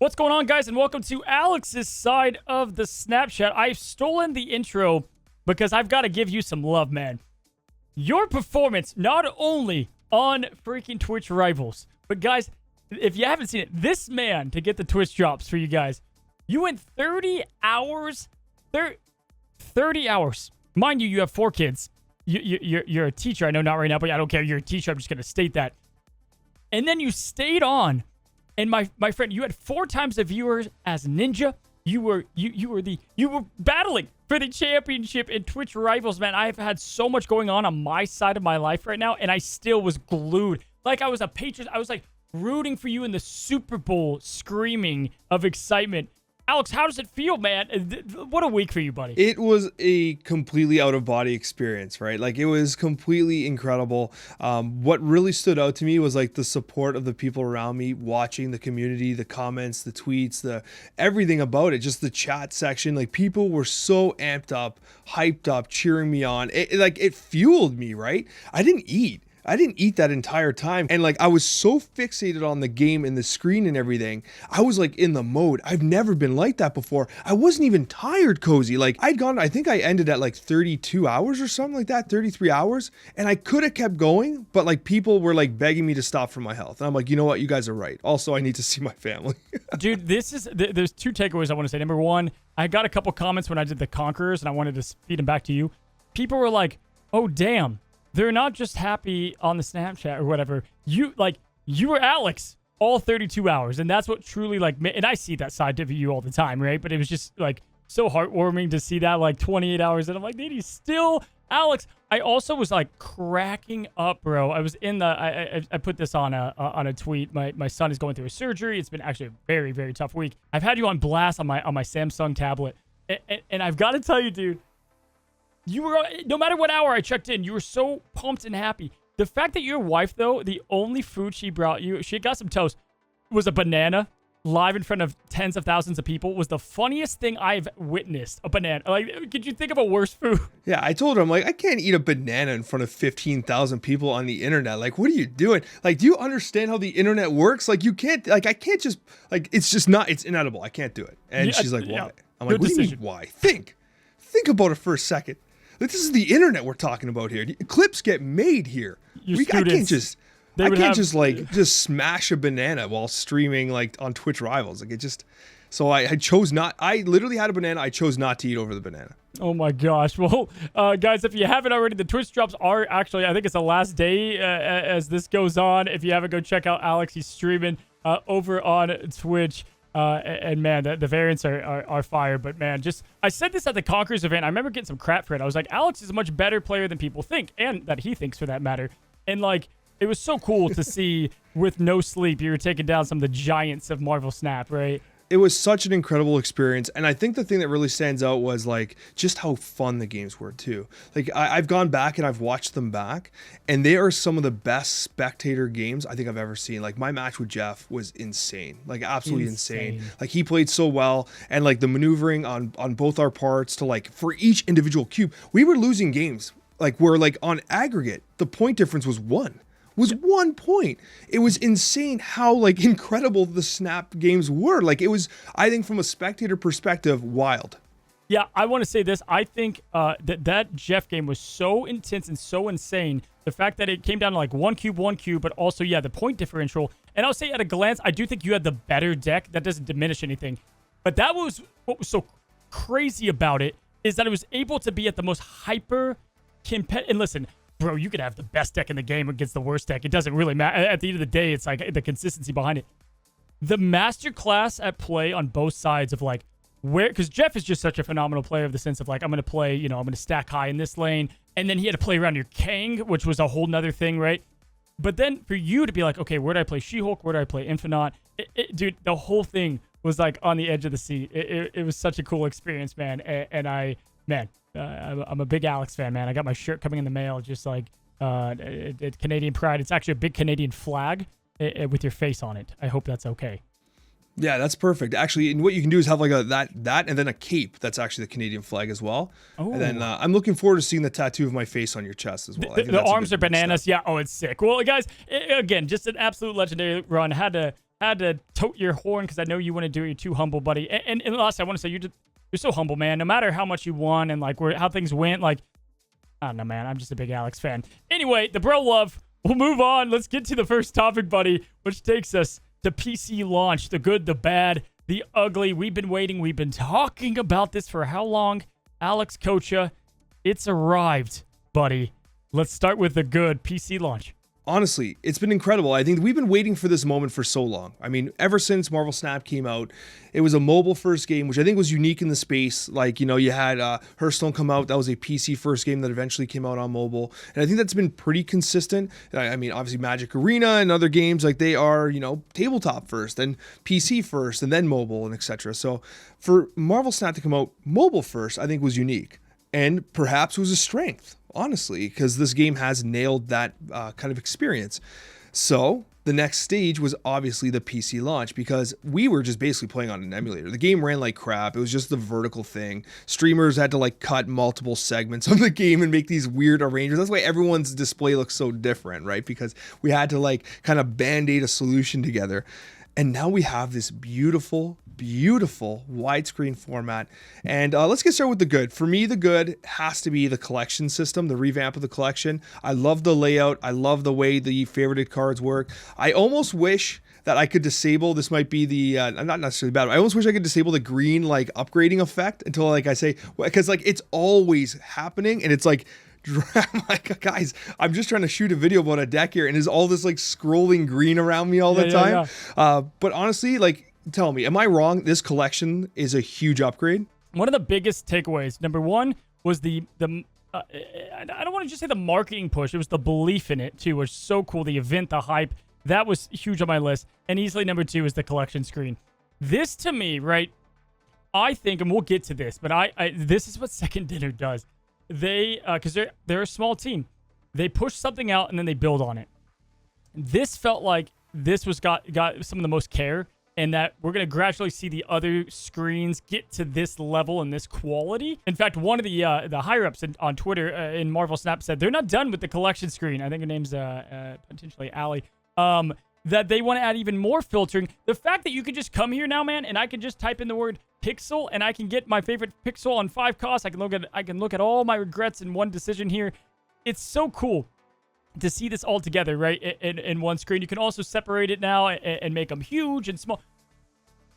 What's going on, guys, and welcome to Alex's side of the Snapchat. I've stolen the intro because I've got to give you some love, man. Your performance, not only on freaking Twitch Rivals, but guys, if you haven't seen it, this man, to get the Twitch drops for you guys, you went 30 hours, 30 hours. Mind you, you have 4 kids. You're a teacher. I know not right now, but I don't care. You're a teacher. I'm just going to state that. And then you stayed on. And my friend, you had 4 times the viewers as Ninja. You were battling for the championship in Twitch Rivals, man. I've had so much going on my side of my life right now, and I still was glued. Like I was a patron. I was like rooting for you in the Super Bowl, screaming of excitement. Alex, how does it feel, man? What a week for you, buddy. It was a completely out-of-body experience, right? Like, it was completely incredible. What really stood out to me was, like, the support of the people around me, watching the community, the comments, the tweets, everything about it, just the chat section. Like, people were so amped up, hyped up, cheering me on. It fueled me, right? I didn't eat that entire time. And like, I was so fixated on the game and the screen and everything. I was like in the mode. I've never been like that before. I wasn't even tired, Cozy. Like I think I ended at like 32 hours or something like that, 33 hours. And I could have kept going, but like people were like begging me to stop for my health. And I'm like, you know what? You guys are right. Also, I need to see my family. Dude, there's 2 takeaways I want to say. Number 1, I got a couple comments when I did the Conquerors and I wanted to feed them back to you. People were like, oh, damn. They're not just happy on the Snapchat or whatever. You were Alex all 32 hours. And that's what truly and I see that side of you all the time, right? But it was just like so heartwarming to see that like 28 hours. And I'm like, dude, he's still Alex. I also was like cracking up, bro. I was in the, I put this on a tweet. My son is going through a surgery. It's been actually a very, very tough week. I've had you on blast on my Samsung tablet. And I've got to tell you, dude, you were, no matter what hour I checked in, you were so pumped and happy. The fact that your wife, though, the only food she brought you, she got some toast, was a banana live in front of tens of thousands of people, was the funniest thing I've witnessed. A banana. Like, could you think of a worse food? Yeah, I told her, I'm like, I can't eat a banana in front of 15,000 people on the internet. Like, what are you doing? Like, do you understand how the internet works? Like, you can't, like, I can't just, like, it's just not, it's inedible. I can't do it. And yeah, she's like, why? Yeah, I'm like, what do you mean, why? Think about it for a second. Like, this is the internet we're talking about here. Clips get made here. I can't just smash a banana while streaming like on Twitch Rivals. Like, it just, so I chose not. I literally had a banana. I chose not to eat over the banana. Oh my gosh. Well, guys, if you haven't already, the Twitch drops are actually, I think it's the last day as this goes on. If you haven't, go check out Alex. He's streaming over on Twitch. And man, the variants are fire. But man, I said this at the Conquerors event. I remember getting some crap for it. I was like, Alex is a much better player than people think, and that he thinks for that matter. And like, it was so cool to see with no sleep, you were taking down some of the giants of Marvel Snap, right? It was such an incredible experience. And I think the thing that really stands out was like just how fun the games were too. Like I've gone back and I've watched them back, and they are some of the best spectator games I think I've ever seen. Like my match with Jeff was insane, like absolutely insane. Like he played so well, and like the maneuvering on both our parts to like for each individual cube, we were losing games. Like where like on aggregate, the point difference was 1 point. It was insane how like incredible the Snap games were. Like it was, I think from a spectator perspective, wild. Yeah, I want to say this. I think that Jeff game was so intense and so insane. The fact that it came down to like one cube, but also, yeah, the point differential. And I'll say at a glance, I do think you had the better deck. That doesn't diminish anything. But that was what was so crazy about it, is that it was able to be at the most hyper competitive. And listen, bro, you could have the best deck in the game against the worst deck. It doesn't really matter. At the end of the day, it's like the consistency behind it. The masterclass at play on both sides of like where, because Jeff is just such a phenomenal player of the sense of like, I'm going to play, I'm going to stack high in this lane. And then he had to play around your Kang, which was a whole nother thing, right? But then for you to be like, okay, where do I play She-Hulk? Where do I play Infinite? Dude, the whole thing was like on the edge of the seat. It was such a cool experience, man. And I'm a big Alex fan, man. I got my shirt coming in the mail, just like Canadian Pride. It's actually a big Canadian flag with your face on it. I hope that's okay. Yeah, that's perfect. Actually, and what you can do is have like that and then a cape that's actually the Canadian flag as well. Oh. And then I'm looking forward to seeing the tattoo of my face on your chest as well. The arms are bananas. Step. Yeah. Oh, it's sick. Well, guys, again, just an absolute legendary run. Had to had to tote your horn because I know you want to do it. You're too humble, buddy. And lastly, I want to say you're so humble, man. No matter how much you won and like how things went, like I don't know, man. I'm just a big Alex fan. Anyway, the bro love. We'll move on. Let's get to the first topic, buddy, which takes us to PC launch. The good, the bad, the ugly. We've been waiting. We've been talking about this for how long? Alex Coccia, it's arrived, buddy. Let's start with the good PC launch. Honestly, it's been incredible. I think we've been waiting for this moment for so long. I mean, ever since Marvel Snap came out, it was a mobile first game, which I think was unique in the space. Like, you know, you had Hearthstone come out. That was a PC first game that eventually came out on mobile. And I think that's been pretty consistent. I mean, obviously Magic Arena and other games, like they are, you know, tabletop first, then PC first, and then mobile and etc. So for Marvel Snap to come out mobile first, I think was unique. And perhaps was a strength, honestly, because this game has nailed that kind of experience. So the next stage was obviously the PC launch, because we were just basically playing on an emulator. The game ran like crap. It was just the vertical thing. Streamers had to like cut multiple segments of the game and make these weird arrangements. That's why everyone's display looks so different, right? Because we had to like kind of band-aid a solution together. And now we have this beautiful widescreen format. And let's get started with the good. For me, the good has to be the collection system, the revamp of the collection. I love the layout. I love the way the favorited cards work. I almost wish that I could disable, this might be the, not necessarily bad, I almost wish I could disable the green like upgrading effect until like I say, because like it's always happening and it's like, like, guys, I'm just trying to shoot a video about a deck here and there's all this like scrolling green around me all the time. Yeah. But honestly, like, tell me, am I wrong? This collection is a huge upgrade. One of the biggest takeaways, number one, was I don't want to just say the marketing push. It was the belief in it too, which was so cool. The event, the hype, that was huge on my list. And easily number two is the collection screen. This to me, right? I think, and we'll get to this, but this is what Second Dinner does. They, because they're a small team, they push something out and then they build on it. This felt like this was got some of the most care, and that we're going to gradually see the other screens get to this level and this quality. In fact, one of the higher-ups on Twitter in Marvel Snap said they're not done with the collection screen. I think her name's potentially Allie. That they want to add even more filtering. The fact that you can just come here now, man, and I can just type in the word pixel and I can get my favorite pixel on 5 costs. I can look at all my regrets in one decision here. It's so cool to see this all together, right, in one screen. You can also separate it now and make them huge and small.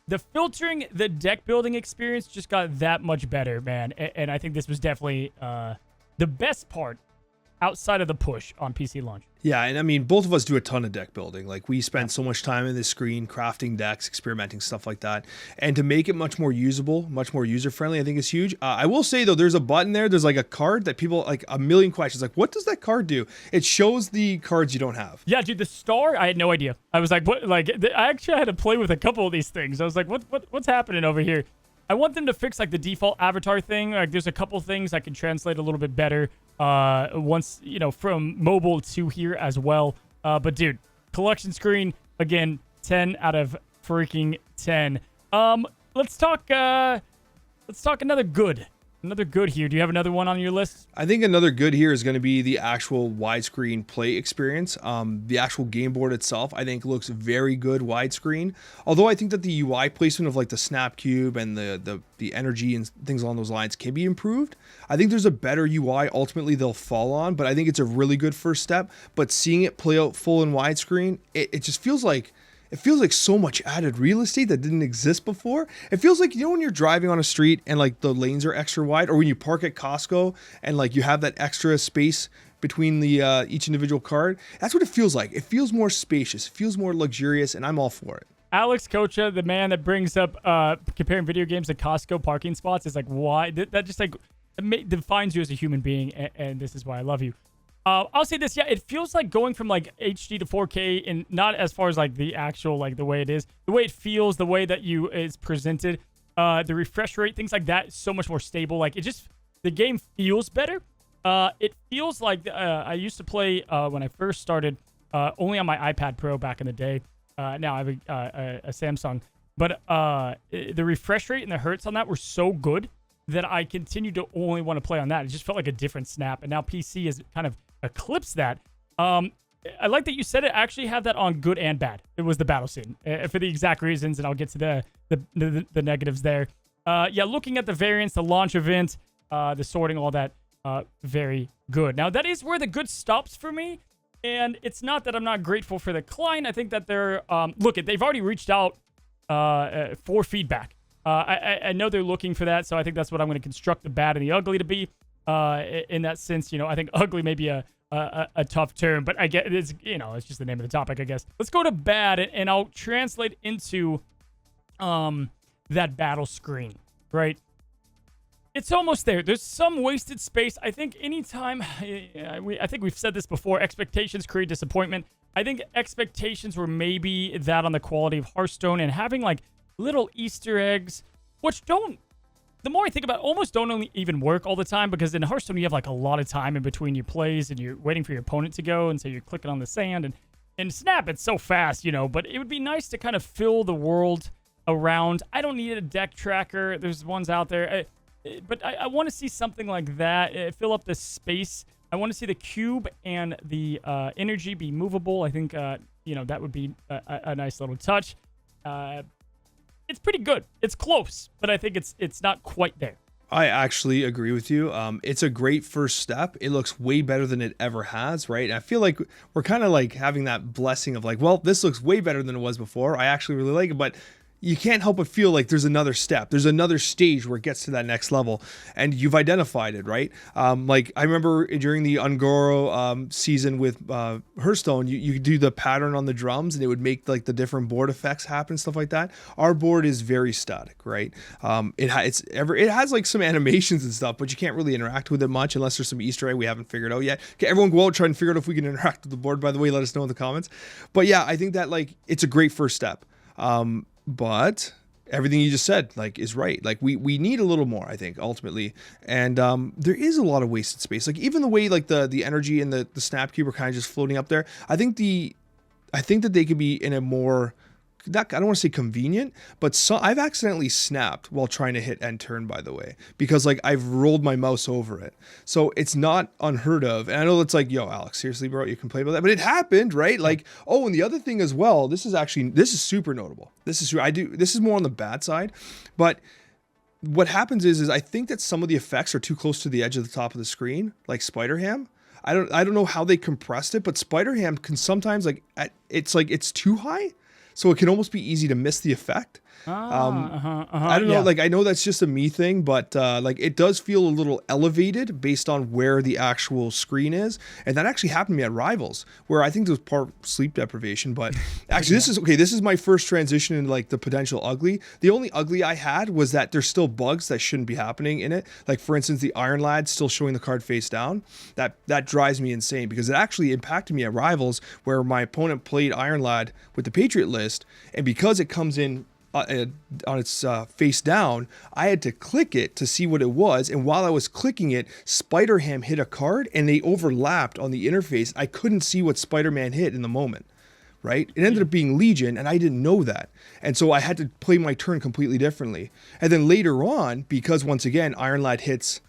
The filtering, the deck building experience just got that much better, man. And I think this was definitely the best part outside of the push on PC launch. Yeah, and I mean, both of us do a ton of deck building. Like, we spend so much time in this screen, crafting decks, experimenting, stuff like that. And to make it much more usable, much more user-friendly, I think is huge. I will say, though, there's a button there. There's like a card that people, like a million questions. Like, what does that card do? It shows the cards you don't have. Yeah, dude, the star, I had no idea. I was like, what? Like, I actually had to play with a couple of these things. I was like, what's happening over here? I want them to fix like the default avatar thing. Like, there's a couple things I can translate a little bit better once, you know, from mobile to here as well. But dude, collection screen, again, 10 out of freaking 10. Let's talk another good. Another good here. Do you have another one on your list? I think another good here is going to be the actual widescreen play experience. The actual game board itself, I think, looks very good widescreen. Although I think that the UI placement of like the snap cube and the energy and things along those lines can be improved. I think there's a better UI ultimately they'll fall on, but I think it's a really good first step. But seeing it play out full in widescreen, it just feels like so much added real estate that didn't exist before. It feels like, you know, when you're driving on a street and like the lanes are extra wide, or when you park at Costco and like you have that extra space between the each individual card. That's what it feels like. It feels more spacious. It feels more luxurious, and I'm all for it. Alex Coccia, the man that brings up comparing video games to Costco parking spots, is like, why? That just like defines you as a human being, and this is why I love you. I'll say this, yeah, it feels like going from like HD to 4K, and not as far as like the actual, like the way it is, the way it feels, the way that is presented, the refresh rate, things like that, so much more stable. Like, it just, the game feels better. It feels like I used to play when I first started only on my iPad Pro back in the day. Now I have a Samsung, but the refresh rate and the hertz on that were so good that I continued to only want to play on that. It just felt like a different snap, and now PC has kind of eclipsed that. I like that you said it. I actually have that on good and bad. It was the battle scene for the exact reasons, and I'll get to the negatives there. Yeah, looking at the variants, the launch event, the sorting, all that, very good. Now, that is where the good stops for me, and it's not that I'm not grateful for the client. I think that they're, they've already reached out for feedback. I know they're looking for that, so I think that's what I'm going to construct the bad and the ugly to be. In that sense, I think ugly may be a tough term, but I get it's it's just the name of the topic, I guess. Let's go to bad, and I'll translate into that battle screen, right? It's almost there. There's some wasted space. I think anytime, I think we've said this before, expectations create disappointment. I think expectations were maybe that on the quality of Hearthstone, and having like little Easter eggs, which don't, the more I think about it, almost don't only even work all the time, because in Hearthstone you have like a lot of time in between your plays and you're waiting for your opponent to go, and so you're clicking on the sand, and Snap, it's so fast, but it would be nice to kind of fill the world around. I don't need a deck tracker. There's ones out there. But I want to see something like that, fill up the space. I want to see the cube and the energy be movable. I think, that would be a nice little touch. It's pretty good. It's close, but I think it's not quite there. I actually agree with you. It's a great first step. It looks way better than it ever has, right? And I feel like we're kind of like having that blessing of like, well, this looks way better than it was before. I actually really like it, but you can't help but feel like there's another step. There's another stage where it gets to that next level, and you've identified it, right? Like I remember during the Ungoro season with Hearthstone, you do the pattern on the drums, and it would make like the different board effects happen, stuff like that. Our board is very static, right? It has like some animations and stuff, but you can't really interact with it much unless there's some Easter egg we haven't figured out yet. Okay, everyone go out, try and figure out if we can interact with the board. By the way, let us know in the comments. But yeah, I think that like it's a great first step. But everything you just said, like, is right. Like, we need a little more, I think, ultimately. And there is a lot of wasted space. Like, even the way, like, the energy and the snap cube are kind of just floating up there. I think that they could be in a more, I don't want to say convenient, but I've accidentally snapped while trying to hit end turn, by the way, because like I've rolled my mouse over it. So it's not unheard of. And I know it's like, yo, Alex, seriously, bro, you complain about that, but it happened, right? Like, oh, and the other thing as well, this is super notable. This is more on the bad side, but what happens is I think that some of the effects are too close to the edge of the top of the screen, like Spider Ham. I don't know how they compressed it, but Spider Ham can sometimes it's too high. So it can almost be easy to miss the effect. I don't know. Like, I know that's just a me thing, but like it does feel a little elevated based on where the actual screen is. And that actually happened to me at Rivals, where I think there was part sleep deprivation, but actually this is my first transition into like the potential ugly. The only ugly I had was that there's still bugs that shouldn't be happening in it. Like, for instance, the Iron Lad still showing the card face down. That drives me insane, because it actually impacted me at Rivals, where my opponent played Iron Lad with the Patriot list, and because it comes in on its face down, I had to click it to see what it was, and while I was clicking it, Spider-Ham hit a card, and they overlapped on the interface. I couldn't see what Spider-Man hit in the moment, right? It ended up being Legion, and I didn't know that, and so I had to play my turn completely differently. And then later on, because once again Iron Lad hits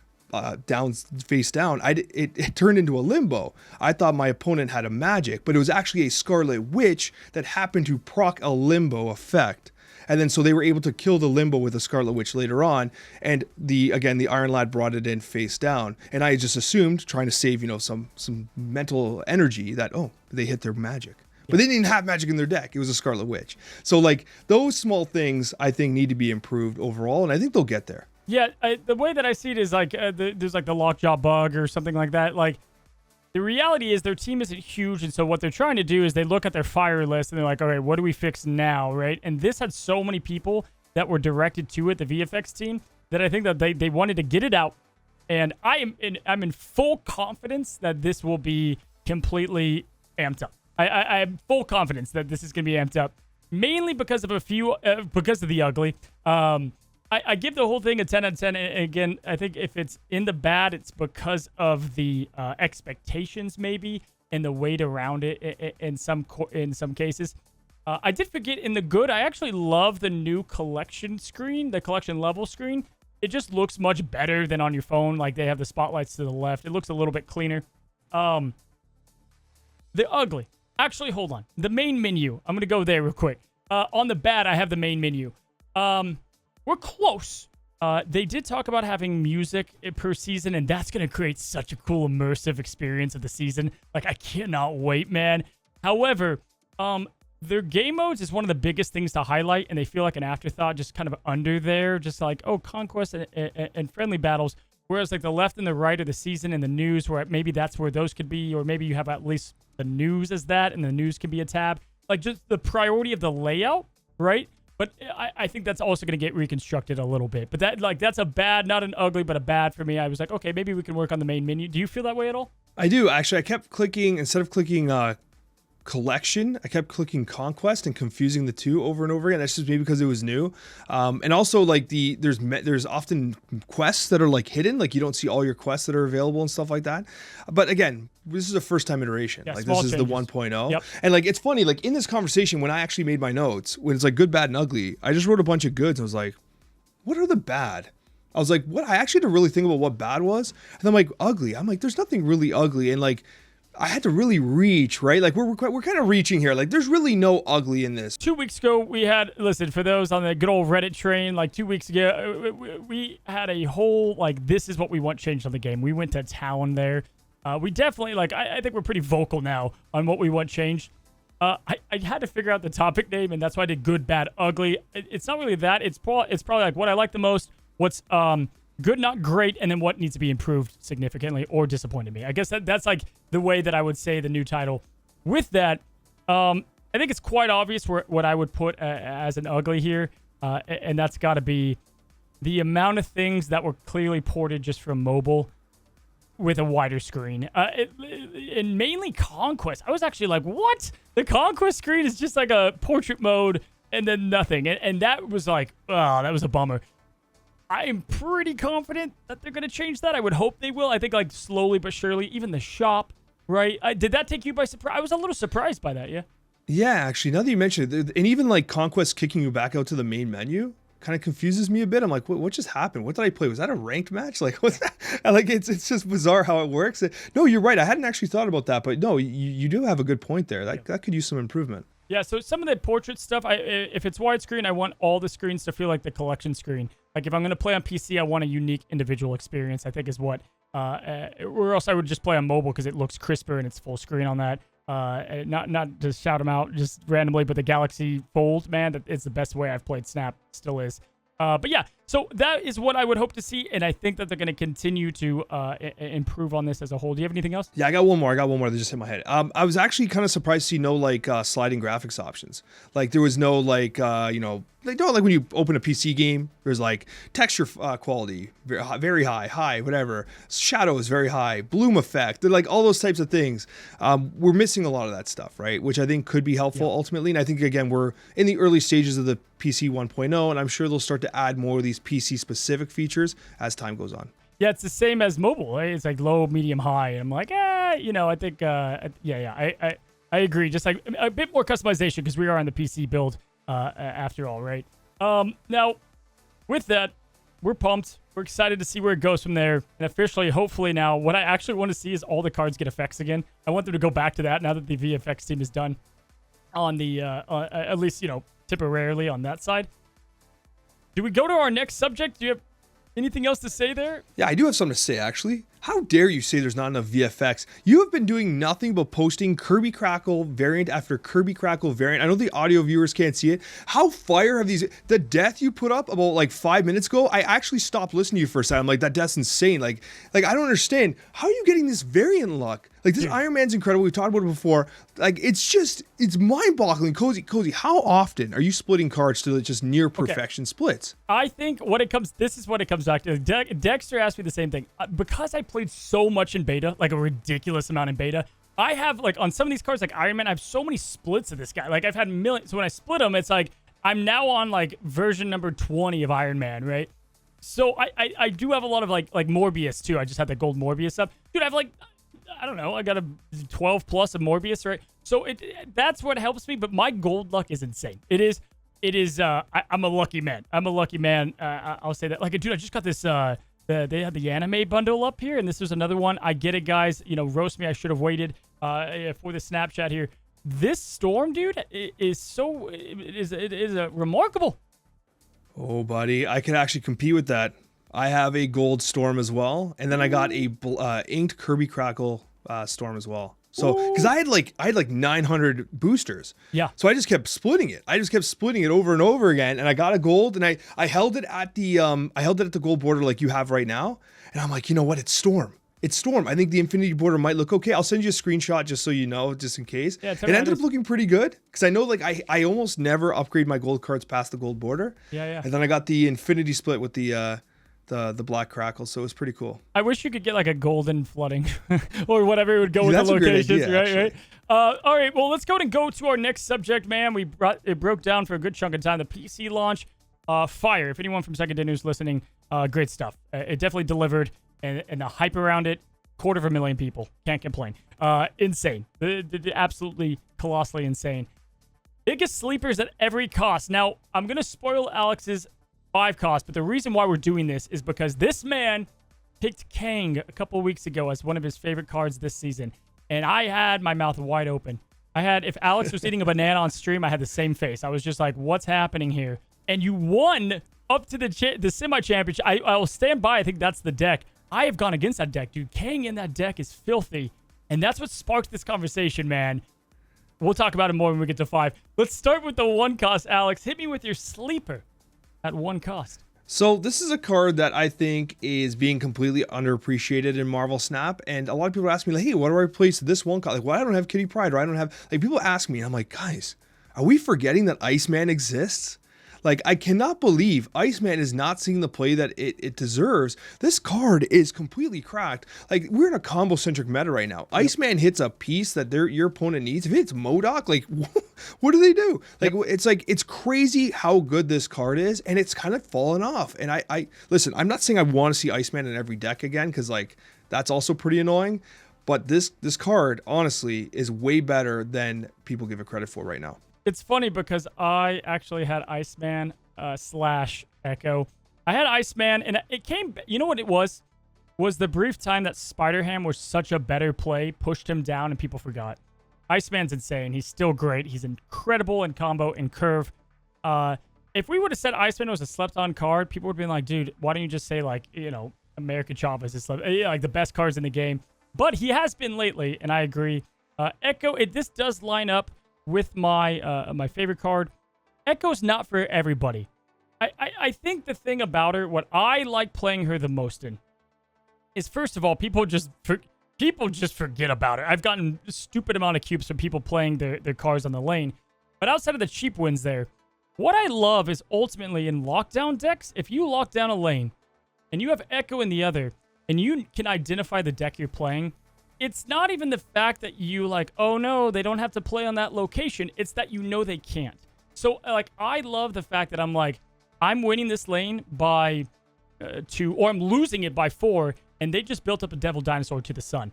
face down, it turned into a limbo. I thought my opponent had a magic, but it was actually a Scarlet Witch that happened to proc a limbo effect. And then so they were able to kill the limbo with a Scarlet Witch later on, and the Iron Lad brought it in face down. And I just assumed, trying to save some mental energy, that they hit their magic. But they didn't have magic in their deck. It was a Scarlet Witch. So like those small things I think need to be improved overall, and I think they'll get there. Yeah, the way that I see it is like there's like the lockjaw bug or something like that. Like, the reality is their team isn't huge, and so what they're trying to do is they look at their fire list and they're like, all right, what do we fix now, right? And this had so many people that were directed to it, the VFX team, that I think that they wanted to get it out. And I'm in full confidence that this will be completely amped up. I have full confidence that this is going to be amped up, mainly because of because of the ugly. I give the whole thing a 10 out of 10. And again, I think if it's in the bad, it's because of the expectations maybe and the weight around it in some cases. I did forget in the good, I actually love the new collection screen, the collection level screen. It just looks much better than on your phone. Like, they have the spotlights to the left. It looks a little bit cleaner. the ugly. Actually, hold on. The main menu. I'm going to go there real quick. On the bad, I have the main menu. We're close. They did talk about having music per season, and that's going to create such a cool immersive experience of the season. Like, I cannot wait, man. However, their game modes is one of the biggest things to highlight, and they feel like an afterthought, just kind of under there, just like, oh, conquest and friendly battles. Whereas like the left and the right of the season and the news, where maybe that's where those could be, or maybe you have at least the news as that, and the news can be a tab. Like just the priority of the layout, right? But I think that's also going to get reconstructed a little bit. But that's a bad, not an ugly, but a bad for me. I was like, okay, maybe we can work on the main menu. Do you feel that way at all? I do, actually. I kept clicking, instead of clicking collection, I kept clicking conquest and confusing the two over and over again. That's just maybe because it was new. And also like there's often quests that are like hidden, like you don't see all your quests that are available and stuff like that. But again, this is a first time iteration. Yeah, like this is changes. the 1.0. Yep. And like it's funny, like in this conversation when I actually made my notes, when it's like good, bad, and ugly, I just wrote a bunch of goods and was like, what are the bad? I was like, what? I actually had to really think about what bad was. And I'm like, ugly. I'm like, there's nothing really ugly. And like I had to really reach, right? Like we're kind of reaching here. Like there's really no ugly in this. 2 weeks ago, we had, listen, for those on the good old Reddit train, like 2 weeks ago, we had a whole, like, this is what we want changed on the game. We went to town there. We definitely, like, I think we're pretty vocal now on what we want changed. I had to figure out the topic name, and that's why I did good, bad, ugly. It's not really that. It's probably like what I like the most, what's good, not great, and then what needs to be improved significantly or disappointed me. I guess that's like the way that I would say the new title. With that, I think it's quite obvious what I would put as an ugly here, and that's got to be the amount of things that were clearly ported just from mobile with a wider screen. And mainly Conquest. I was actually like, what? The Conquest screen is just like a portrait mode and then nothing. And that was like, oh, that was a bummer. I'm pretty confident that they're going to change that. I would hope they will. I think like slowly but surely. Even the shop, right? Did that take you by surprise? I was a little surprised by that, yeah? Yeah, actually, now that you mentioned it, and even like Conquest kicking you back out to the main menu kind of confuses me a bit. I'm like, what just happened? What did I play? Was that a ranked match? Like, what's that? Like, it's just bizarre how it works. No, you're right. I hadn't actually thought about that, but no, you do have a good point there. That could use some improvement. Yeah, so some of the portrait stuff, if it's widescreen, I want all the screens to feel like the collection screen. Like if I'm going to play on PC, I want a unique individual experience, I think is what. Or else I would just play on mobile because it looks crisper and it's full screen on that. Not to shout them out just randomly, but the Galaxy Fold, man, it's the best way I've played Snap, still is. But yeah, so that is what I would hope to see, and I think that they're going to continue to improve on this as a whole. Do you have anything else? Yeah, I got one more that just hit my head. I was actually kind of surprised to see no like sliding graphics options. Like there was no like like when you open a PC game, there's like texture quality very high, whatever, shadows very high, bloom effect, they're like all those types of things. We're missing a lot of that stuff, right? Which I think could be helpful ultimately. And I think again we're in the early stages of the PC 1.0, and I'm sure they'll start to add more of these PC specific features as time goes on. Yeah, it's the same as mobile. Right? It's like low, medium, high. And I'm like, I think, I agree. Just like a bit more customization because we are on the PC build after all, right? Now, with that, we're pumped. We're excited to see where it goes from there. And officially, hopefully now, what I actually want to see is all the cards get effects again. I want them to go back to that now that the VFX team is done on the, at least, temporarily on that side. Do we go to our next subject? Do you have anything else to say there? Yeah, I do have something to say, actually. How dare you say there's not enough VFX? You have been doing nothing but posting Kirby Crackle variant after Kirby Crackle variant. I know the audio viewers can't see it. How fire have these... The death you put up about like 5 minutes ago, I actually stopped listening to you for a second. I'm like, that death's insane. Like I don't understand. How are you getting this variant luck? Like this Iron Man's incredible. We've talked about it before. Like it's mind-boggling. Cozy, how often are you splitting cards to just near perfection splits? I think this is what it comes back to. Dexter asked me the same thing. Because I played so much in beta, like a ridiculous amount in beta, I have like on some of these cards, like Iron Man, I have so many splits of this guy. Like I've had millions. So when I split them, it's like I'm now on like version number 20 of Iron Man, right? So I do have a lot of like Morbius too. I just had the gold Morbius up. Dude, I have like, I don't know, I got a 12 plus of Morbius, right? So that's what helps me, but my gold luck is insane. It is I'm a lucky man. I'm a lucky man. I'll say that. Like, dude, I just got this they had the anime bundle up here, and this is another one. I get it, guys. You know, roast me. I should have waited for the Snapchat here. This storm, dude, is remarkable. Oh, buddy, I could actually compete with that. I have a gold storm as well, and then I got a inked Kirby Crackle storm as well. So, because I had like 900 boosters. Yeah. So I just kept splitting it. I just kept splitting it over and over again, and I got a gold, and I held it at the gold border like you have right now, and I'm like, you know what? It's storm. It's storm. I think the infinity border might look okay. I'll send you a screenshot just so you know, just in case. Yeah, it ended up looking pretty good because I know like I almost never upgrade my gold cards past the gold border. Yeah. And then I got the infinity split with the black crackle, so it was pretty cool. I wish you could get like a golden flooding or whatever it would go with the locations, idea, right? All right, well, let's go to our next subject, man. It broke down for a good chunk of time. The PC launch, fire. If anyone from Second Day News listening, great stuff. It definitely delivered, and the hype around it, 250,000 people. Can't complain. Insane. The absolutely colossally insane. Biggest sleepers at every cost. Now, I'm going to spoil Alex's 5 cost, but the reason why we're doing this is because this man picked Kang a couple of weeks ago as one of his favorite cards this season, and I had my mouth wide open. If Alex was eating a banana on stream, I had the same face. I was just like, what's happening here? And you won up to the semi-championship. I will stand by. I think that's the deck. I have gone against that deck, dude. Kang in that deck is filthy, and that's what sparked this conversation, man. We'll talk about it more when we get to 5. Let's start with the 1 cost, Alex. Hit me with your sleeper at 1 cost. So this is a card that I think is being completely underappreciated in Marvel Snap, and a lot of people ask me like, hey, what do I replace this 1 cost? Like, well, I don't have Kitty Pryde, or I don't have, like, people ask me, and I'm like, guys, are we forgetting that Iceman exists? Like, I cannot believe Iceman is not seeing the play that it deserves. This card is completely cracked. Like, we're in a combo-centric meta right now. Yep. Iceman hits a piece that your opponent needs. If it hits MODOK, like, what do they do? Like, it's crazy how good this card is, and it's kind of fallen off. And I listen, I'm not saying I want to see Iceman in every deck again, because, like, that's also pretty annoying. But this card, honestly, is way better than people give it credit for right now. It's funny because I actually had Iceman / Echo. I had Iceman, and it came, you know what it was? Was the brief time that Spider-Ham was such a better play, pushed him down, and people forgot. Iceman's insane. He's still great. He's incredible in combo and curve. If we would have said Iceman was a slept-on card, people would have been like, dude, why don't you just say, like, you know, American Chavez is like the best cards in the game. But he has been lately, and I agree. Echo, this does line up with my my favorite card. Echo's not for everybody. I think the thing about her, what I like playing her the most in, is first of all, people just forget about her. I've gotten a stupid amount of cubes from people playing their cards on the lane. But outside of the cheap wins there, what I love is ultimately in lockdown decks, if you lock down a lane and you have Echo in the other, and you can identify the deck you're playing, it's not even the fact that you like, oh no, they don't have to play on that location. It's that you know they can't. So like, I love the fact that I'm like, I'm winning this lane by 2, or I'm losing it by 4, and they just built up a Devil Dinosaur to the sun.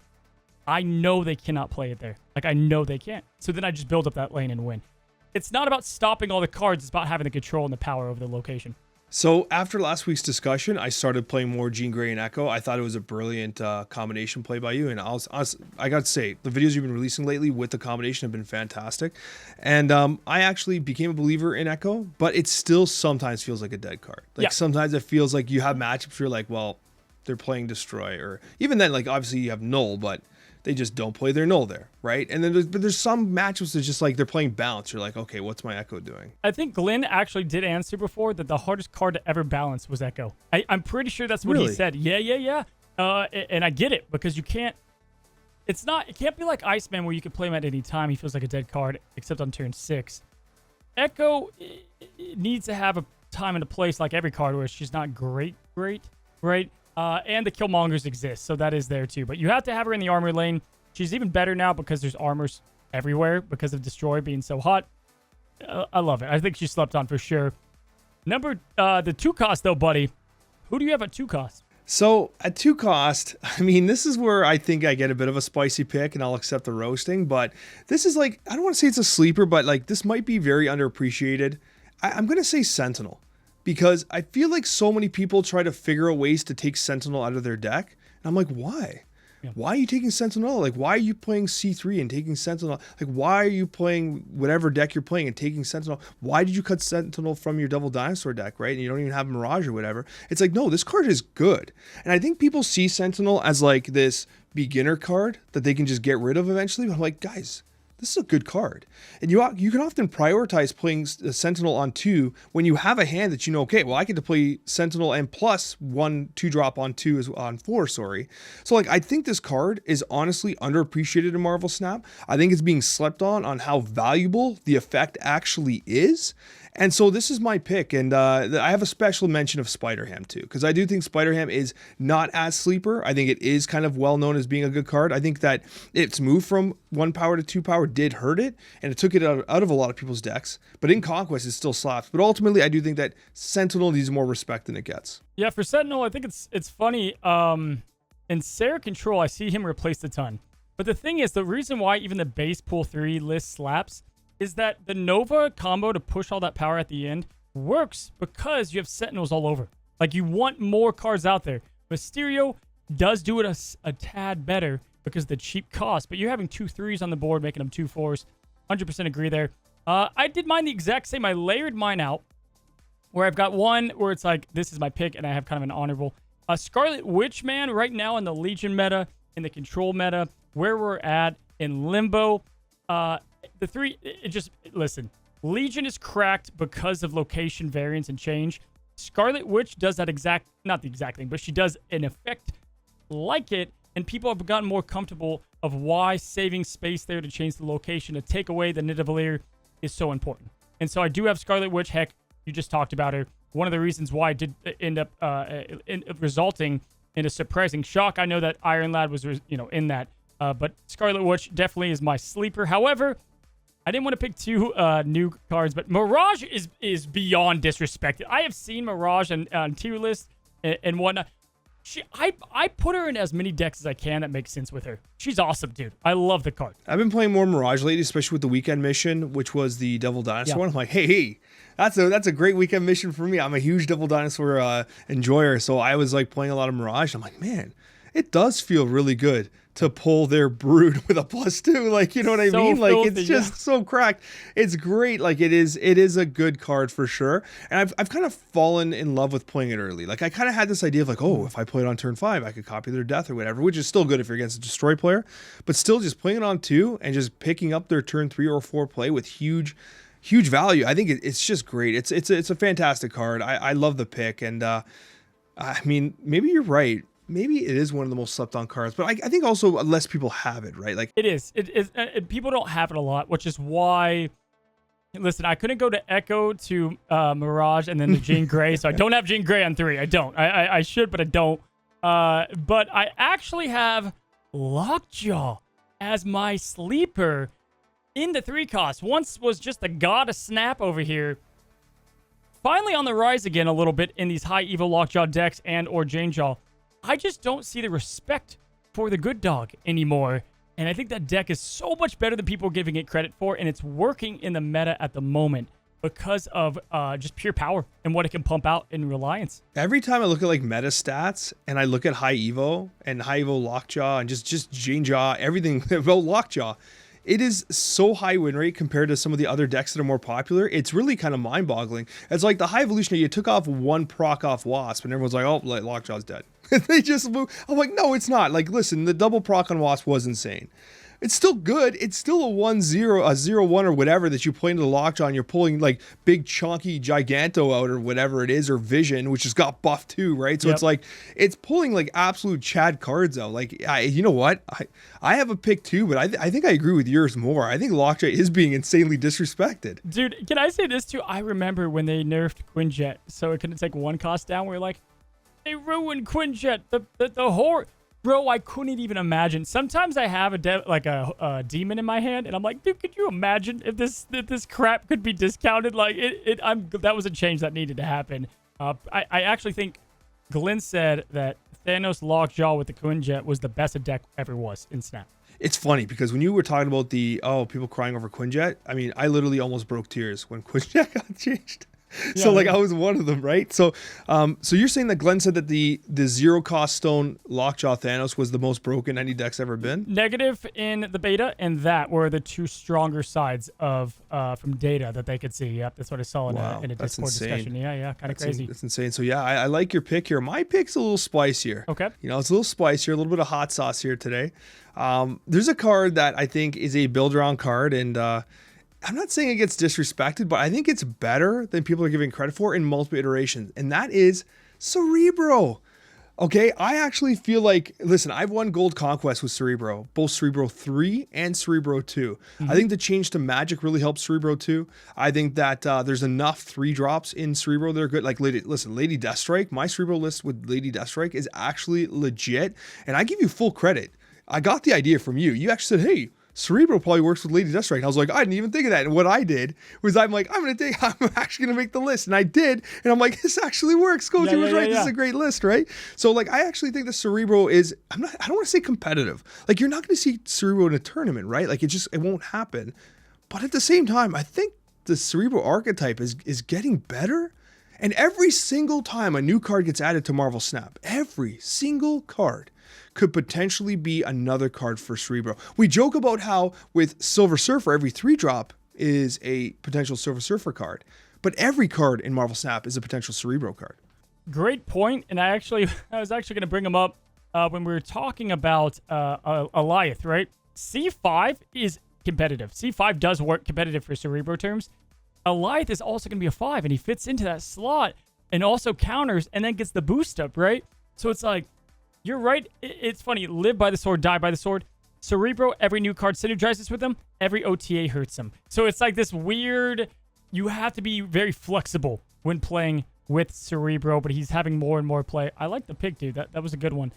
I know they cannot play it there. Like, I know they can't. So then I just build up that lane and win. It's not about stopping all the cards. It's about having the control and the power over the location. So after last week's discussion, I started playing more Jean Grey and Echo. I thought it was a brilliant combination play by you. And I got to say, the videos you've been releasing lately with the combination have been fantastic. And I actually became a believer in Echo, but it still sometimes feels like a dead card. Like sometimes it feels like you have matchups where you're like, well, they're playing Destroy. Or even then, like obviously you have Null, but they just don't play their Null there, right? And then there's some matchups that's just like they're playing Bounce. You're like, okay, what's my Echo doing? I think Glenn actually did answer before that the hardest card to ever balance was Echo. I'm pretty sure that's what he said. Yeah. And I get it, because you can't. It can't be like Iceman where you can play him at any time. He feels like a dead card, except on turn 6. Echo needs to have a time and a place like every card where she's not great, right? And the Killmongers exist, so that is there too. But you have to have her in the armor lane. She's even better now because there's armors everywhere because of Destroy being so hot. I love it. I think she slept on for sure. The 2 cost though, buddy. Who do you have at 2 cost? So at 2 cost, I mean, this is where I think I get a bit of a spicy pick, and I'll accept the roasting. But this is like, I don't want to say it's a sleeper, but like this might be very underappreciated. I'm gonna say Sentinel. because I feel like so many people try to figure out ways to take Sentinel out of their deck. And I'm like, why? Yeah. Why are you taking Sentinel? Like, why are you playing C3 and taking Sentinel? Like, why are you playing whatever deck you're playing and taking Sentinel? Why did you cut Sentinel from your Devil Dinosaur deck, right? And you don't even have Mirage or whatever. It's like, no, this card is good. And I think people see Sentinel as like this beginner card that they can just get rid of eventually. But I'm like, guys, this is a good card. And you can often prioritize playing Sentinel on 2 when you have a hand that you know, okay, well, I get to play Sentinel and plus 1/2 on 2 is on 4, sorry. So like, I think this card is honestly underappreciated in Marvel Snap. I think it's being slept on how valuable the effect actually is. And so this is my pick, and I have a special mention of Spider-Ham too, because I do think Spider-Ham is not as sleeper. I think it is kind of well known as being a good card. I think that its move from 1 power to 2 power did hurt it, and it took it out of a lot of people's decks. But in Conquest, it still slaps. But ultimately, I do think that Sentinel needs more respect than it gets. Yeah, for Sentinel, I think it's funny. In Sarah Control, I see him replaced a ton. But the thing is, the reason why even the base pool 3 list slaps is that the Nova combo to push all that power at the end works because you have Sentinels all over. Like, you want more cards out there. Mysterio does do it a tad better because of the cheap cost, but you're having 2 3s on the board, making them 2 4s. 100% agree there. I did mine the exact same. I layered mine out where I've got one where it's like, this is my pick, and I have kind of an honorable. Scarlet Witch, man, right now in the Legion meta, in the Control meta, where we're at in Limbo, the 3, listen, Legion is cracked because of location variance and change. Scarlet Witch does that not the exact thing, but she does an effect like it, and people have gotten more comfortable of why saving space there to change the location, to take away the Nidavellir is so important. And so I do have Scarlet Witch. Heck, you just talked about her. One of the reasons why it did end up resulting in a surprising shock. I know that Iron Lad was, in that, but Scarlet Witch definitely is my sleeper. However, I didn't want to pick 2 new cards, but Mirage is beyond disrespected. I have seen Mirage on tier list and whatnot. I put her in as many decks as I can that makes sense with her. She's awesome, dude. I love the card. I've been playing more Mirage lately, especially with the weekend mission, which was the Devil Dinosaur one. I'm like, hey, that's a great weekend mission for me. I'm a huge Devil Dinosaur enjoyer, so I was like playing a lot of Mirage. I'm like, man, it does feel really good to pull their Brood with a +2, like, you know what I mean? Like, filthy, it's just so cracked. It's great. Like, it is a good card for sure. And I've kind of fallen in love with playing it early. Like, I kind of had this idea of like, oh, if I play it on turn 5, I could copy their death or whatever, which is still good if you're against a destroy player, but still just playing it on 2 and just picking up their turn 3 or 4 play with huge value. I think it's just great. It's a fantastic card. I love the pick, and I mean, maybe you're right. Maybe it is one of the most slept on cards, but I think also less people have it, right? Like, it is. People don't have it a lot, which is why. Listen, I couldn't go to Echo to Mirage and then to Jean Grey, so I don't have Jean Grey on 3. I don't. I should, but I don't. But I actually have Lockjaw as my sleeper in the 3 cost. Once was just a god of snap over here. Finally on the rise again a little bit in these high Evo Lockjaw decks and or Janejaw. I just don't see the respect for the good dog anymore. And I think that deck is so much better than people are giving it credit for. And it's working in the meta at the moment because of just pure power and what it can pump out in Reliance. Every time I look at like meta stats and I look at high Evo and high Evo Lockjaw and just Janejaw, everything about Lockjaw, it is so high win rate compared to some of the other decks that are more popular. It's really kind of mind-boggling. It's like the High Evolutionary, you took off 1 proc off Wasp, and everyone's like, oh, Lockjaw's dead. They just move. I'm like, no, it's not. Like, listen, the double proc on Wasp was insane. It's still good. It's still a 1-0, a 0-1 or whatever that you play into the Lockjaw, and you're pulling like big chunky Giganto out or whatever it is, or Vision, which has got buffed too, right? So It's like, it's pulling like absolute Chad cards out. Like, you know what? I have a pick too, but I think I agree with yours more. I think Lockjaw is being insanely disrespected. Dude, can I say this too? I remember when they nerfed Quinjet, so it couldn't take 1 cost down. We're like, they ruined Quinjet. The horror. Bro, I couldn't even imagine. Sometimes I have a demon in my hand, and I'm like, dude, could you imagine if this crap could be discounted? Like, that was a change that needed to happen. I actually think Glenn said that Thanos Lockjaw with the Quinjet was the best a deck ever was in Snap. It's funny because when you were talking about people crying over Quinjet, I mean, I literally almost broke tears when Quinjet got changed. So Yeah, like yeah. I was one of them, right? So so you're saying that Glenn said that the zero cost stone Lockjaw Thanos was the most broken any deck's ever been? Negative in the beta, and that were the two stronger sides of from data that they could see. Yep, that's what I saw Wow, in a that's Discord insane. discussion. Yeah, kind of crazy. That's insane. So yeah, I like your pick here. My pick's a little spicier. Okay. You know, it's a little spicier, a little bit of hot sauce here today. There's a card that I think is a build around card, and I'm not saying it gets disrespected, but I think it's better than people are giving credit for in multiple iterations, and that is Cerebro. Okay, I actually feel like, listen, I've won Gold Conquest with Cerebro, both Cerebro 3 and Cerebro 2. I think the change to Magic really helps Cerebro 2. I think that there's enough 3-drops in Cerebro that are good. Like, Lady Deathstrike, my Cerebro list with Lady Deathstrike is actually legit, and I give you full credit. I got the idea from you. You actually said, hey, Cerebro probably works with Lady Deathstrike. And I was like, I didn't even think of that. And what I did was I'm actually gonna make the list. And I did. And I'm like, this actually works. Coccia was right. This is a great list, right? So like I actually think the Cerebro is, I don't want to say competitive. Like you're not gonna see Cerebro in a tournament, right? Like it won't happen. But at the same time, I think the Cerebro archetype is getting better. And every single time a new card gets added to Marvel Snap, every single card could potentially be another card for Cerebro. We joke about how with Silver Surfer, every 3-drop is a potential Silver Surfer card, but every card in Marvel Snap is a potential Cerebro card. Great point, and I was actually going to bring him up when we were talking about Alioth, right? C5 is competitive. C5 does work competitive for Cerebro terms. Alioth is also going to be a 5, and he fits into that slot and also counters and then gets the boost up, right? So it's like, you're right. It's funny. Live by the sword, die by the sword. Cerebro, every new card synergizes with them. Every OTA hurts them. So it's like this weird, you have to be very flexible when playing with Cerebro, but he's having more and more play. I like the pick, dude. That was a good one.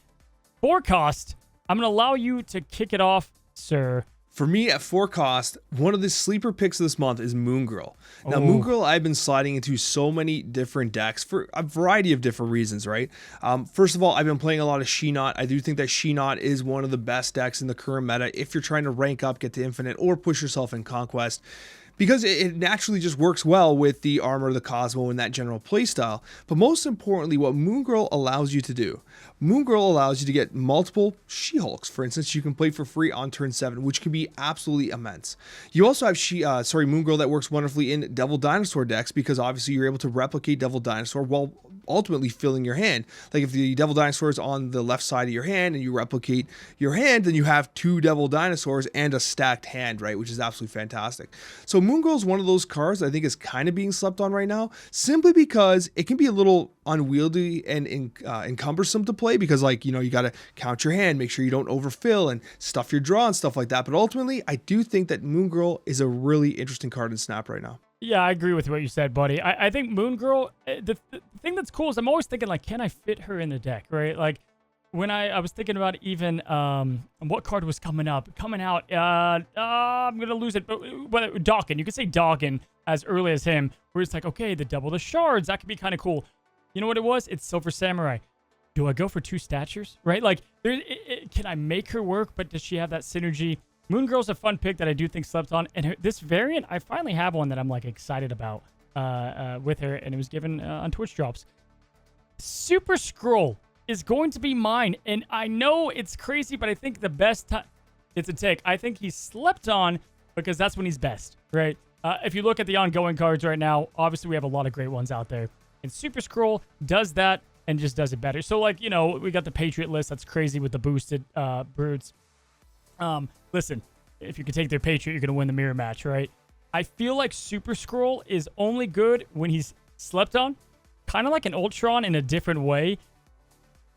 Forecast, I'm going to allow you to kick it off, sir. For me, at 4 cost, one of the sleeper picks of this month is Moon Girl. Now, Moon Girl, I've been sliding into so many different decks for a variety of different reasons, right? First of all, I've been playing a lot of She-Not. I do think that She-Not is one of the best decks in the current meta if you're trying to rank up, get to Infinite, or push yourself in Conquest, because it naturally just works well with the armor, the Cosmo, and that general playstyle. But most importantly, what Moon Girl allows you to do, Moon Girl allows you to get multiple She-Hulks. For instance, you can play for free on turn 7, which can be absolutely immense. You also have Moon Girl that works wonderfully in Devil Dinosaur decks, because obviously you're able to replicate Devil Dinosaur while ultimately filling your hand. Like if the Devil Dinosaur is on the left side of your hand and you replicate your hand, then you have 2 Devil Dinosaurs and a stacked hand, right? Which is absolutely fantastic. So Moon Girl is one of those cards I think is kind of being slept on right now, simply because it can be a little unwieldy and encumbersome to play, because like, you know, you got to count your hand, make sure you don't overfill and stuff your draw and stuff like that. But ultimately, I do think that Moon Girl is a really interesting card in Snap right now. Yeah, I agree with what you said, buddy. I think Moon Girl, the thing that's cool is I'm always thinking, like, can I fit her in the deck, right? Like, when I was thinking about even what card was coming out. I'm going to lose it. But Dawkins, you could say Dawkins as early as him, where it's like, okay, the double the shards, that could be kind of cool. You know what it was? It's Silver Samurai. Do I go for 2 statures, right? Like, can I make her work, but does she have that synergy? Moon Girl's a fun pick that I do think slept on. And this variant, I finally have one that I'm, like, excited about with her, and it was given on Twitch drops. Super Scroll is going to be mine, and I know it's crazy, but I think the best time it's a take. I think he's slept on because that's when he's best, right? If you look at the ongoing cards right now, obviously we have a lot of great ones out there, and Super Scroll does that and just does it better. So, like, you know, we got the Patriot list. That's crazy with the boosted brutes. Listen, if you can take their Patriot, you're going to win the mirror match, right? I feel like Super Scroll is only good when he's slept on, kind of like an Ultron in a different way.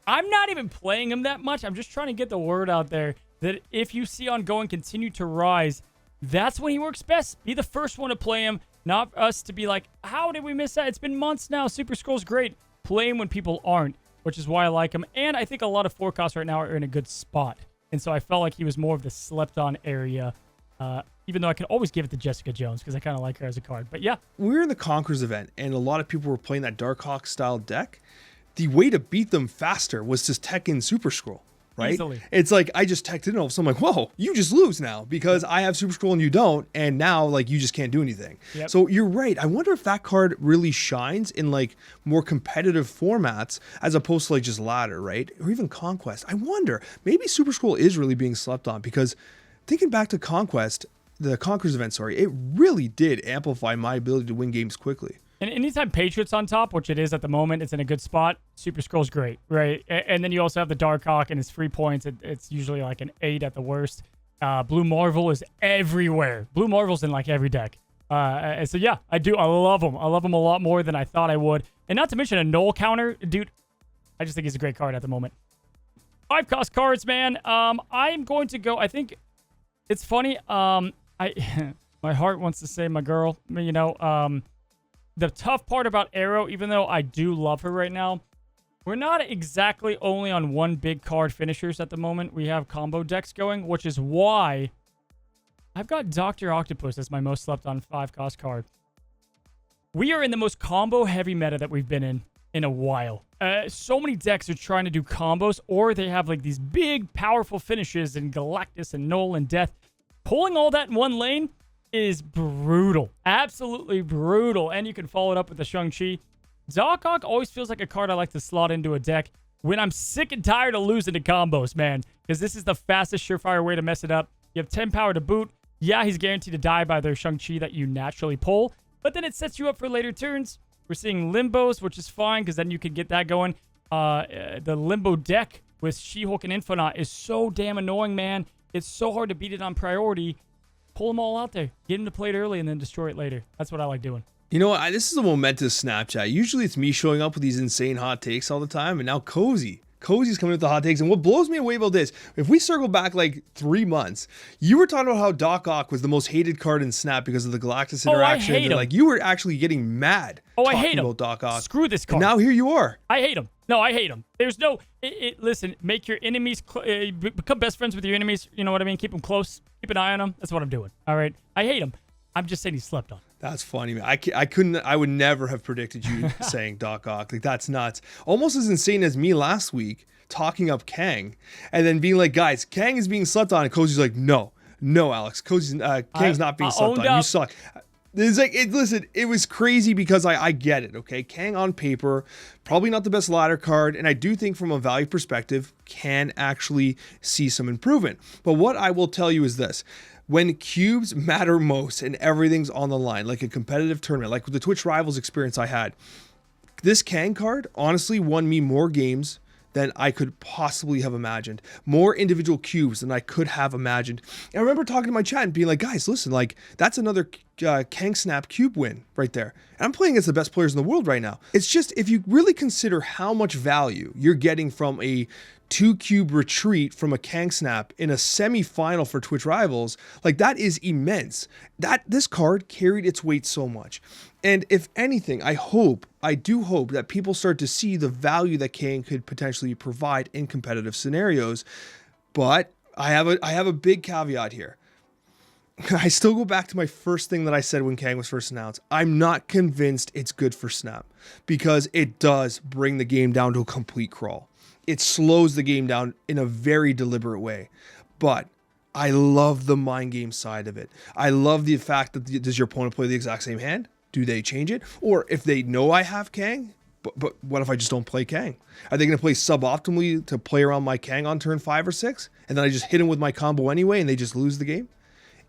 I'm not even playing him that much. I'm just trying to get the word out there that if you see ongoing continue to rise, that's when he works best. Be the first one to play him, not us to be like, how did we miss that? It's been months now. Super Scroll's great. Play him when people aren't, which is why I like him. And I think a lot of forecasts right now are in a good spot. And so I felt like he was more of the slept-on area, even though I can always give it to Jessica Jones because I kind of like her as a card. But yeah. We were in the Conquerors event, and a lot of people were playing that Darkhawk style deck. The way to beat them faster was to tech in Super Scroll. right? Easily. It's like I just teched it in, so I'm like, whoa, you just lose now because I have Super Scroll and you don't, and now like you just can't do anything. Yep. So you're right. I wonder if that card really shines in like more competitive formats as opposed to like just ladder, right? Or even Conquest. I wonder, maybe Super Scroll is really being slept on because thinking back to Conquest, the Conquerors event, sorry, it really did amplify my ability to win games quickly. And anytime Patriot's on top, which it is at the moment, it's in a good spot. Super Scroll's great, right? And then you also have the Dark Hawk and his free points. It's usually like an 8 at the worst. Blue Marvel is everywhere. Blue Marvel's in like every deck. And so yeah, I love him. I love him a lot more than I thought I would. And not to mention a null counter, dude. I just think he's a great card at the moment. 5-cost cards, man. I'm going to go. I think it's funny. My heart wants to say my girl. You know. The tough part about Arrow, even though I do love her right now, we're not exactly only on one big card finishers at the moment. We have combo decks going, which is why I've got Dr. Octopus as my most slept on 5-cost card. We are in the most combo heavy meta that we've been in a while. So many decks are trying to do combos, or they have like these big powerful finishes in Galactus and Null and Death. Pulling all that in one lane is brutal. Absolutely brutal. And you can follow it up with the Shang-Chi. Dark Hawk always feels like a card I like to slot into a deck when I'm sick and tired of losing to combos, man. Because this is the fastest, surefire way to mess it up. You have 10 power to boot. Yeah, he's guaranteed to die by their Shang-Chi that you naturally pull. But then it sets you up for later turns. We're seeing Limbos, which is fine because then you can get that going. The Limbo deck with She-Hulk and Infinite is so damn annoying, man. It's so hard to beat it on priority. Pull them all out there. Get them to play it early and then destroy it later. That's what I like doing. You know what? This is a momentous Snapchat. Usually it's me showing up with these insane hot takes all the time, and now Cozy's coming with the hot takes. And what blows me away about this, if we circle back like 3 months, you were talking about how Doc Ock was the most hated card in Snap because of the Galactus interaction. I hate him. Like you were actually getting mad I hate him. about Doc Ock. Screw this card. And now here you are. I hate him. No, I hate him. There's no... listen, make your enemies... become best friends with your enemies. You know what I mean? Keep them close. Keep an eye on them. That's what I'm doing. All right? I hate him. I'm just saying he slept on. That's funny, man. I would never have predicted you saying Doc Ock. Like, that's nuts. Almost as insane as me last week talking up Kang and then being like, guys, Kang is being slept on. And Cozy's like, no, Alex. Kang's not being slept on. You suck. It's like, listen, it was crazy because I get it, okay? Kang on paper, probably not the best ladder card, and I do think from a value perspective, can actually see some improvement. But what I will tell you is this. When cubes matter most and everything's on the line, like a competitive tournament, like with the Twitch Rivals experience I had, this Kang card honestly won me more games than I could possibly have imagined. More individual cubes than I could have imagined. And I remember talking to my chat and being like, guys, listen, like that's another Kang Snap cube win right there. And I'm playing against the best players in the world right now. It's just, if you really consider how much value you're getting from a 2-cube retreat from a Kang Snap in a semi-final for Twitch Rivals, like that is immense. This card carried its weight so much. And if anything, I do hope that people start to see the value that Kang could potentially provide in competitive scenarios. But I have a big caveat here. I still go back to my first thing that I said when Kang was first announced. I'm not convinced it's good for Snap because it does bring the game down to a complete crawl. It slows the game down in a very deliberate way. But I love the mind game side of it. I love the fact that does your opponent play the exact same hand? Do they change it? Or if they know I have Kang, but what if I just don't play Kang? Are they going to play suboptimally to play around my Kang on turn 5 or 6? And then I just hit him with my combo anyway and they just lose the game?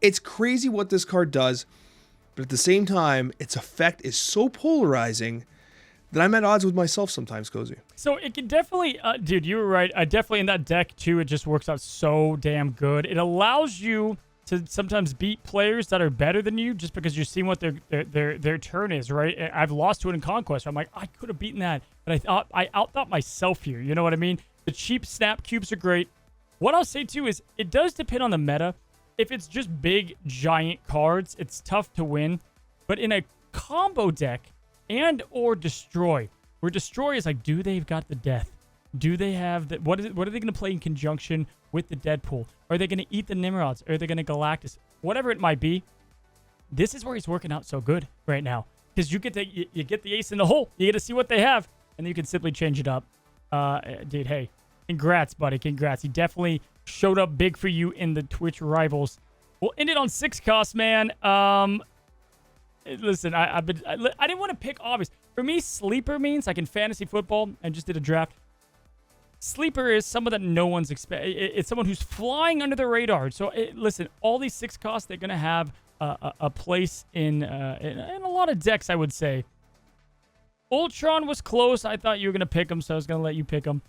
It's crazy what this card does, but at the same time, its effect is so polarizing that I'm at odds with myself sometimes, Cozy. So it can definitely, dude, you were right. Definitely in that deck too, it just works out so damn good. It allows you to sometimes beat players that are better than you just because you're seeing what their turn is, right? I've lost to it in Conquest. I'm like, I could have beaten that, but I outthought myself here. You know what I mean? The cheap Snap cubes are great. What I'll say too is it does depend on the meta. If it's just big, giant cards, it's tough to win. But in a combo deck and or destroy, where destroy is like, do they've got the death? Do they have the, what are they going to play in conjunction with the Deadpool? Are they going to eat the Nimrods? Are they going to Galactus? Whatever it might be, this is where he's working out so good right now. Because you get the ace in the hole. You get to see what they have, and then you can simply change it up. Dude, hey, Congrats, buddy. Congrats. He definitely showed up big for you in the Twitch rivals. We'll end it on 6 cost, man. Listen, I didn't want to pick obvious. For me, sleeper means like in fantasy football, I just did a draft. Sleeper is someone that no one's it's someone who's flying under the radar. So listen, all these 6 costs, they're gonna have a place in a lot of decks, I would say. Ultron was close. I thought you were gonna pick him, so I was gonna let you pick him.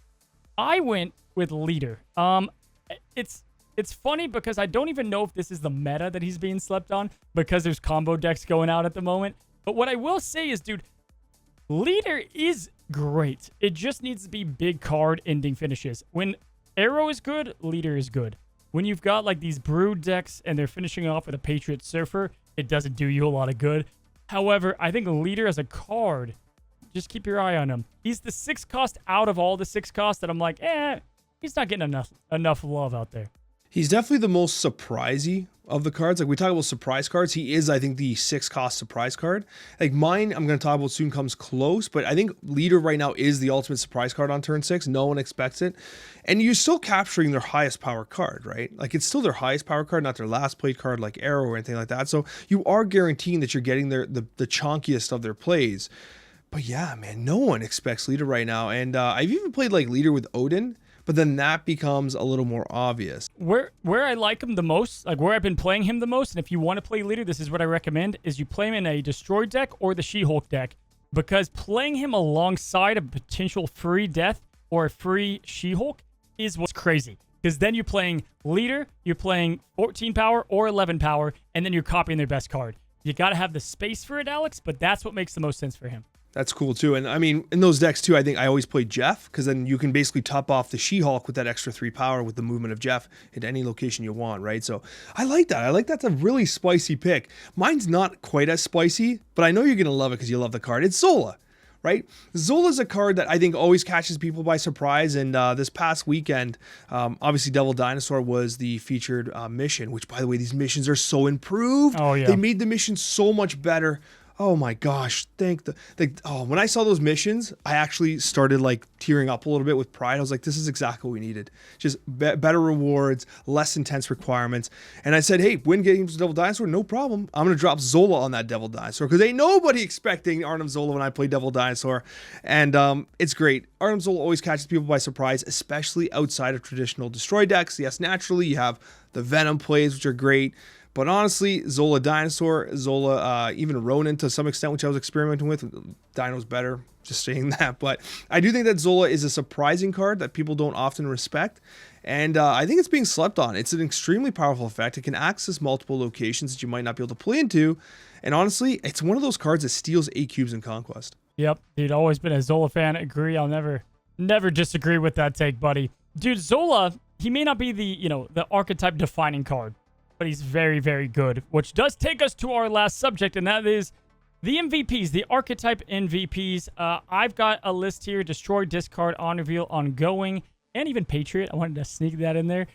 I went with Leader. It's funny because I don't even know if this is the meta that he's being slept on because there's combo decks going out at the moment. But what I will say is, dude, Leader is great. It just needs to be big card ending finishes. When Arrow is good, Leader is good. When you've got like these Brood decks and they're finishing off with a Patriot Surfer, it doesn't do you a lot of good. However, I think Leader as a card, just keep your eye on him. He's the 6 cost out of all the 6 costs that I'm like, he's not getting enough love out there. He's definitely the most surprisey of the cards. Like we talk about surprise cards, he is, I think, the 6 cost surprise card. Like mine, I'm going to talk about soon comes close, but I think Leader right now is the ultimate surprise card on turn 6. No one expects it. And you're still capturing their highest power card, right? Like it's still their highest power card, not their last played card like Arrow or anything like that. So you are guaranteeing that you're getting the chunkiest of their plays. But yeah, man, no one expects Leader right now. And I've even played like Leader with Odin, but then that becomes a little more obvious. Where I like him the most, like where I've been playing him the most, and if you want to play Leader, this is what I recommend, is you play him in a Destroy deck or the She-Hulk deck, because playing him alongside a potential free Death or a free She-Hulk is what's crazy. Because then you're playing Leader, you're playing 14 power or 11 power, and then you're copying their best card. You got to have the space for it, Alex, but that's what makes the most sense for him. That's cool too. And I mean, in those decks too, I think I always play Jeff, because then you can basically top off the She-Hulk with that extra 3 power with the movement of Jeff at any location you want, right? So I like that. I like that's a really spicy pick. Mine's not quite as spicy, but I know you're going to love it because you love the card. It's Zola, right? Zola's a card that I think always catches people by surprise. And this past weekend, obviously Devil Dinosaur was the featured mission, which by the way, these missions are so improved. Oh, yeah. They made the mission so much better. Oh my gosh, when I saw those missions, I actually started like tearing up a little bit with pride. I was like, this is exactly what we needed. Just better rewards, less intense requirements. And I said, hey, win games with Devil Dinosaur, no problem. I'm going to drop Zola on that Devil Dinosaur because ain't nobody expecting Arnim Zola when I play Devil Dinosaur. And it's great. Arnim Zola always catches people by surprise, especially outside of traditional Destroy decks. Yes, naturally, you have the Venom plays, which are great. But honestly, Zola Dinosaur, Zola, even Ronin to some extent, which I was experimenting with. Dino's better, just saying that. But I do think that Zola is a surprising card that people don't often respect. And I think it's being slept on. It's an extremely powerful effect. It can access multiple locations that you might not be able to play into. And honestly, it's one of those cards that steals 8 cubes in Conquest. Yep, dude, always been a Zola fan. Agree. I'll never disagree with that take, buddy. Dude, Zola, he may not be the archetype defining card, but he's very, very good, which does take us to our last subject, and that is the MVPs, the Archetype MVPs. I've got a list here: Destroy, Discard, On Reveal, Ongoing, and even Patriot. I wanted to sneak that in there.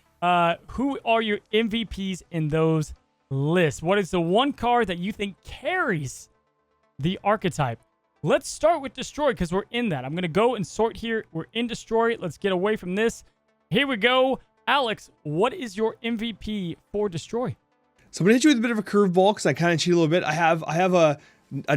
Who are your MVPs in those lists? What is the one card that you think carries the Archetype? Let's start with Destroy, because we're in that. I'm going to go and sort here. We're in Destroy. Let's get away from this. Here we go. Alex, what is your MVP for Destroy? So I'm gonna hit you with a bit of a curveball because I kind of cheat a little bit. I have a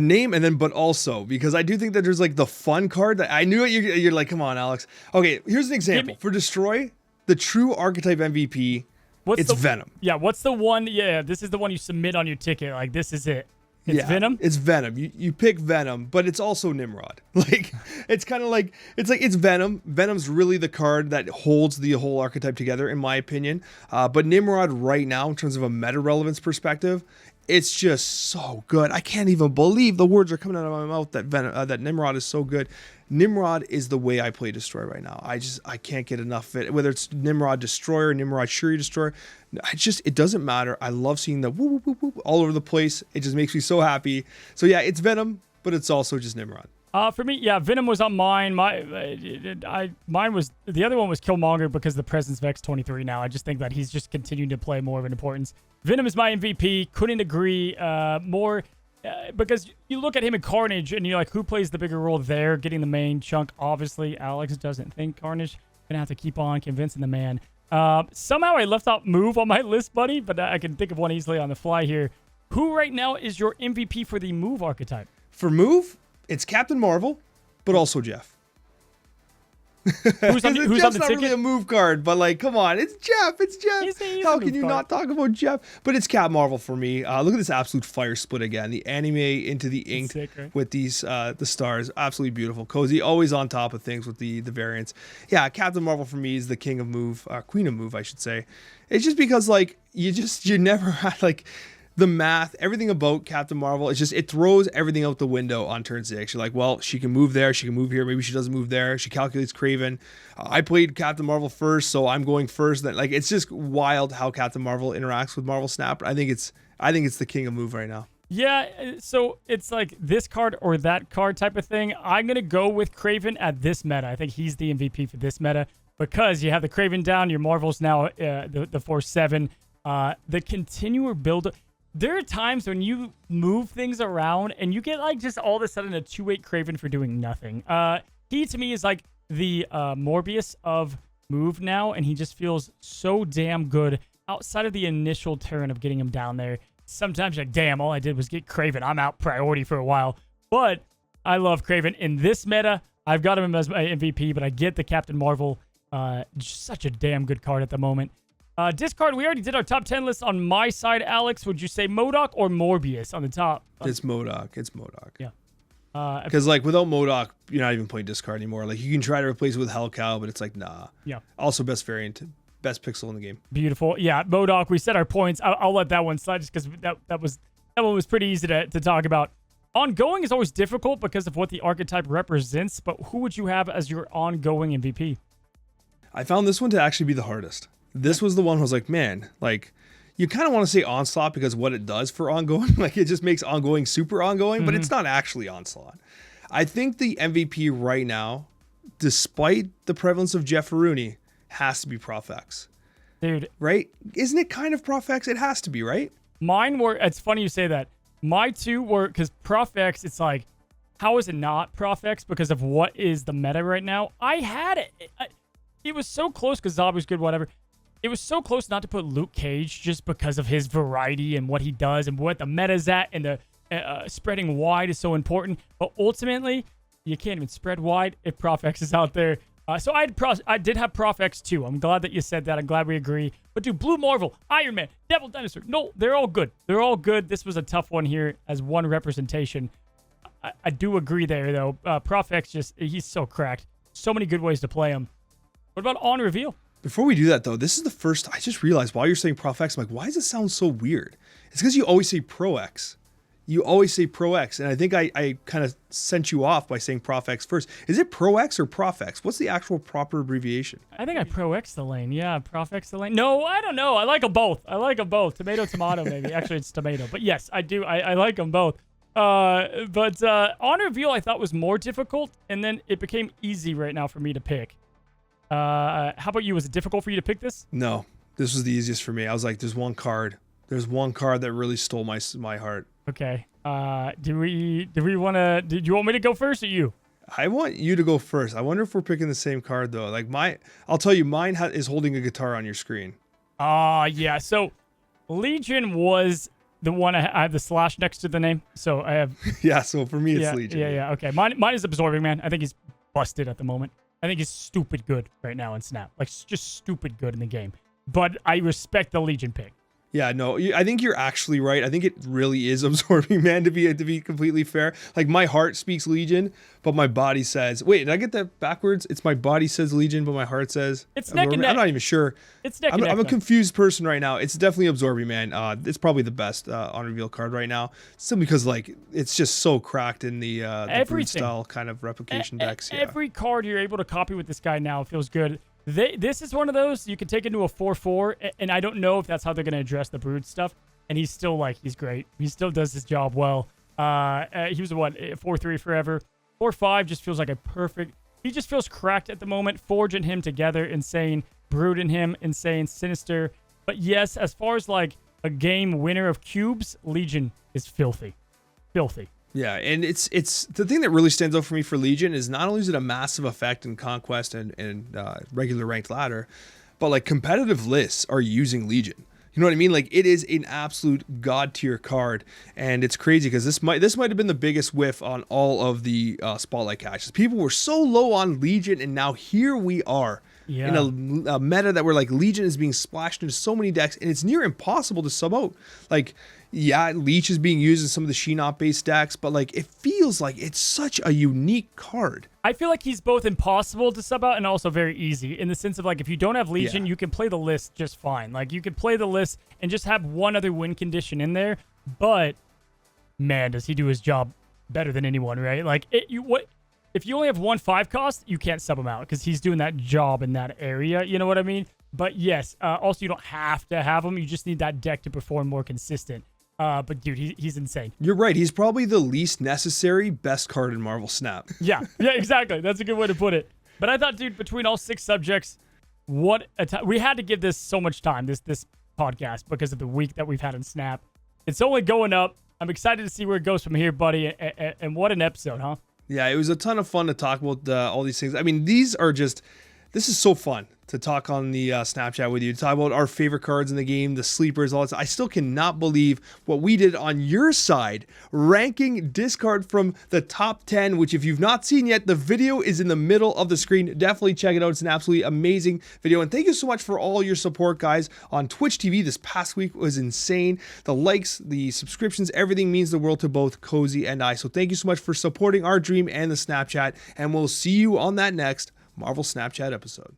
name and then but also, because I do think that there's like the fun card that I knew it. You're like, come on, Alex. Okay, here's an example for Destroy. The true Archetype MVP. It's Venom. Yeah, what's the one? Yeah, this is the one you submit on your ticket. Like this is it. It's Venom? It's Venom. You pick Venom, but it's also Nimrod. Like, it's kind of like, it's Venom. Venom's really the card that holds the whole archetype together, in my opinion. But Nimrod right now, in terms of a meta relevance perspective, it's just so good. I can't even believe the words are coming out of my mouth that Nimrod is so good. Nimrod is the way I play Destroy right now. I can't get enough of it. Whether it's Nimrod Destroyer, Nimrod Shuri Destroyer, it doesn't matter. I love seeing the whoop, whoop, whoop all over the place. It just makes me so happy. So yeah, it's Venom, but it's also just Nimrod. For me, yeah, Venom was on mine. Mine was, the other one was Killmonger because the Presence Vex 23 now. I just think that he's just continuing to play more of an importance. Venom is my MVP. Couldn't agree more. Because you look at him in Carnage and you're like, who plays the bigger role there, getting the main chunk? Obviously, Alex doesn't think Carnage Gonna have to keep on convincing the man. Somehow I left out Move on my list, buddy, but I can think of one easily on the fly here. Who right now is your MVP for the Move archetype? For Move, it's Captain Marvel, but also Jeff. Who's on the Jeff's not ticket? really a move card, but like, come on, it's Jeff. It's Jeff. He's How a can move you card. not talk about Jeff? But it's Cap Marvel for me. Look at this absolute fire split again. The anime into the ink sick, right? with these the stars, absolutely beautiful. Cozy, always on top of things with the variants. Yeah, Captain Marvel for me is the king of move, queen of move, I should say. It's just because like you never had like. The math, everything about Captain Marvel, it's just, it throws everything out the window on turn 6. You're like, well, she can move there, she can move here, maybe she doesn't move there. She calculates Kraven. I played Captain Marvel first, so I'm going first. Then, like, it's just wild how Captain Marvel interacts with Marvel Snap. I think it's the king of move right now. Yeah, so it's like this card or that card type of thing. I'm going to go with Kraven at this meta. I think he's the MVP for this meta because you have the Kraven down, your Marvel's now the 4/7. The continuer build. There are times when you move things around and you get like just all of a sudden a 2/8 Kraven for doing nothing. He to me is like the Morbius of move now, and he just feels so damn good outside of the initial turn of getting him down there. Sometimes you're like, damn, all I did was get Kraven. I'm out priority for a while. But I love Kraven. In this meta, I've got him as my MVP, but I get the Captain Marvel. Just such a damn good card at the moment. Discard, we already did our top 10 list on my side, Alex. Would you say MODOK or Morbius on the top? It's MODOK. It's MODOK. Yeah. Because like without MODOK, you're not even playing discard anymore. Like you can try to replace it with Hellcow, but it's like nah. Yeah. Also best variant, best pixel in the game. Beautiful. Yeah, MODOK, we set our points. I'll let that one slide just because that one was pretty easy to talk about. Ongoing is always difficult because of what the archetype represents, but who would you have as your ongoing MVP? I found this one to actually be the hardest. This was the one who was like, man, like you kind of want to say Onslaught because what it does for ongoing, like it just makes ongoing super ongoing, but it's not actually Onslaught. I think the MVP right now, despite the prevalence of Jeff Rooney, has to be Prof X. Dude. Right? Isn't it kind of Prof X? It has to be, right? Mine were, it's funny you say that. My two were, because Prof X, it's like, how is it not Prof X because of what is the meta right now? I had it. It was so close because Zombie was good, whatever. It was so close not to put Luke Cage just because of his variety and what he does and what the meta's at, and the spreading wide is so important. But ultimately, you can't even spread wide if Prof X is out there. So I did have Prof X too. I'm glad that you said that. I'm glad we agree. But dude, Blue Marvel, Iron Man, Devil Dinosaur. No, they're all good. They're all good. This was a tough one here as one representation. I do agree there though. Prof X he's so cracked. So many good ways to play him. What about on reveal? Before we do that, though, this is the first... I just realized while you're saying Prof X, I'm like, why does it sound so weird? It's because you always say Pro X. You always say Pro X. And I think I kind of sent you off by saying Prof X first. Is it Pro X or Prof X? What's the actual proper abbreviation? I think I Pro X the lane. Yeah, Prof X the lane. No, I don't know. I like them both. Tomato, tomato, maybe. Actually, it's tomato. But yes, I do. I like them both. But on reveal, I thought was more difficult. And then it became easy right now for me to pick. How about you? Was it difficult for you to pick this? No, this was the easiest for me. I was like, there's one card that really stole my heart. Okay. Do you want me to go first or you? I want you to go first. I wonder if we're picking the same card though. Like I'll tell you, mine is holding a guitar on your screen. Yeah. So Legion was the one I have the slash next to the name. So I have. Yeah. So for me, it's Legion. Yeah. Okay. Mine is Absorbing Man. I think he's busted at the moment. I think he's stupid good right now in Snap. Like, just stupid good in the game. But I respect the Legion pick. Yeah, no, I think you're actually right. I think it really is Absorbing Man, to be completely fair. Like, my heart speaks Legion, but my body says... Wait, did I get that backwards? It's my body says Legion, but my heart says... It's neck and neck. I'm not even sure. It's neck and neck. I'm a confused person right now. It's definitely Absorbing Man. It's probably the best on reveal card right now. Simply because, like, it's just so cracked in the Brood style kind of replication decks. Yeah. Every card you're able to copy with this guy now feels good. This is one of those you can take into a 4/4, and I don't know if that's how they're going to address the Brood stuff. And he's still he's great. He still does his job well. He was 4/3 forever. 4/5 just feels like a perfect. He just feels cracked at the moment. Forge and him together, insane. Brood and him, insane. Sinister. But yes, as far as like a game winner of cubes, Legion is filthy. Yeah, and it's the thing that really stands out for me for Legion is not only is it a massive effect in Conquest and regular ranked ladder, but like competitive lists are using Legion. You know what I mean? Like it is an absolute god tier card, and it's crazy because this might have been the biggest whiff on all of the spotlight caches. People were so low on Legion, and now here we are in a meta that where like Legion is being splashed into so many decks, and it's near impossible to sub out. Like, yeah, Leech is being used in some of the Sheenop based decks, but like it feels like it's such a unique card. I feel like he's both impossible to sub out and also very easy in the sense of like if you don't have Legion, you can play the list just fine. Like you can play the list and just have one other win condition in there, but man, does he do his job better than anyone, right? Like if you only have 1 5 cost, you can't sub him out because he's doing that job in that area. You know what I mean? But yes, also you don't have to have him. You just need that deck to perform more consistent. But dude, he's insane. You're right. He's probably the least necessary best card in Marvel Snap. Yeah, exactly. That's a good way to put it. But I thought, dude, between all 6 subjects, what a time. We had to give this so much time, this podcast, because of the week that we've had in Snap. It's only going up. I'm excited to see where it goes from here, buddy. And what an episode, huh? Yeah, it was a ton of fun to talk about all these things. I mean, this is so fun to talk on the Snapchat with you, to talk about our favorite cards in the game, the sleepers, all that stuff. I still cannot believe what we did on your side, ranking discard from the top 10, which if you've not seen yet, the video is in the middle of the screen. Definitely check it out. It's an absolutely amazing video. And thank you so much for all your support, guys, on Twitch TV. This past week was insane. The likes, the subscriptions, everything means the world to both Cozy and I. So thank you so much for supporting our dream and the Snapchat. And we'll see you on that next Marvel Snapchat episode.